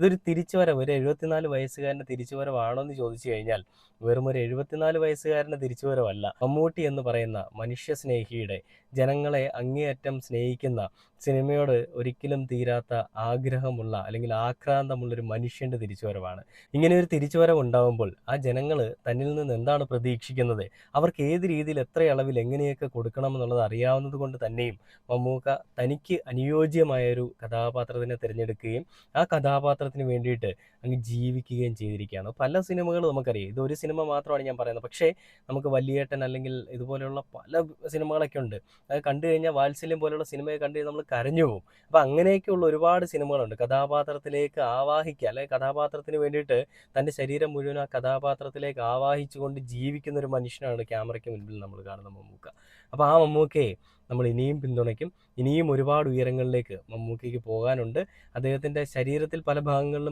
ഇതൊരു തിരിച്ചുവരവ്, ഒരു 74 വയസ്സുകാരൻ്റെ തിരിച്ചുവരവാണോ എന്ന് ചോദിച്ചു കഴിഞ്ഞാൽ വെറും ഒരു 74 വയസ്സുകാരൻ്റെ തിരിച്ചുവരവല്ല. മമ്മൂട്ടി എന്ന് പറയുന്ന മനുഷ്യസ്നേഹിയുടെ, ജനങ്ങളെ അങ്ങേയറ്റം സ്നേഹിക്കുന്ന, സിനിമയോട് ഒരിക്കലും തീരാത്ത ആഗ്രഹമുള്ള അല്ലെങ്കിൽ ആക്രാന്തമുള്ളൊരു മനുഷ്യൻ്റെ തിരിച്ചുവരവാണ്. ഇങ്ങനെ ഒരു തിരിച്ചുവരവ് ഉണ്ടാവുമ്പോൾ ആ ജനങ്ങൾ തന്നിൽ നിന്ന് എന്താണ് പ്രതീക്ഷിക്കുന്നത്, അവർക്ക് ഏത് രീതിയിൽ എത്ര അളവിൽ എങ്ങനെയൊക്കെ കൊടുക്കണമെന്നുള്ളത് അറിയാവുന്നത് കൊണ്ട് തന്നെയും മമ്മൂക്ക തനിക്ക് അനുയോജ്യമായ ഒരു കഥാപാത്രത്തിനെ തിരഞ്ഞെടുക്കുകയും ആ കഥാപാത്രത്തിന് വേണ്ടിയിട്ട് അങ്ങ് ജീവിക്കുകയും ചെയ്തിരിക്കുകയാണ്. പല സിനിമകളും നമുക്കറിയാം. ഇതൊരു സിനിമ മാത്രമാണ് ഞാൻ പറയുന്നത്. പക്ഷേ നമുക്ക് വല്യേട്ടൻ അല്ലെങ്കിൽ ഇതുപോലെയുള്ള പല സിനിമകളൊക്കെ ഉണ്ട്. അത് കണ്ടു കഴിഞ്ഞാൽ വാത്സല്യം പോലുള്ള സിനിമയെ കണ്ടു കഴിഞ്ഞാൽ നമ്മൾ കരഞ്ഞു പോകും. അപ്പോൾ അങ്ങനെയൊക്കെയുള്ള ഒരുപാട് സിനിമകളുണ്ട്. കഥാപാത്രത്തിലേക്ക് ആവാഹിക്കുക, അല്ലെങ്കിൽ കഥാപാത്രത്തിന് വേണ്ടിയിട്ട് തൻ്റെ ശരീരം മുഴുവൻ ആ കഥാപാത്രത്തിലേക്ക് ആവാഹിച്ചുകൊണ്ട് ജീവിക്കുന്ന ഒരു മനുഷ്യനാണ് ക്യാമറയ്ക്ക് മുൻപിൽ നമ്മൾ കാണുന്ന മമ്മൂക്ക. അപ്പോൾ ആ മമ്മൂക്കയെ നമ്മൾ ഇനിയും പിന്തുണയ്ക്കും. ഇനിയും ഒരുപാട് ഉയരങ്ങളിലേക്ക് മമ്മൂക്കയ്ക്ക് പോകാനുണ്ട്. അദ്ദേഹത്തിൻ്റെ ശരീരത്തിൽ പല ഭാഗങ്ങളിലും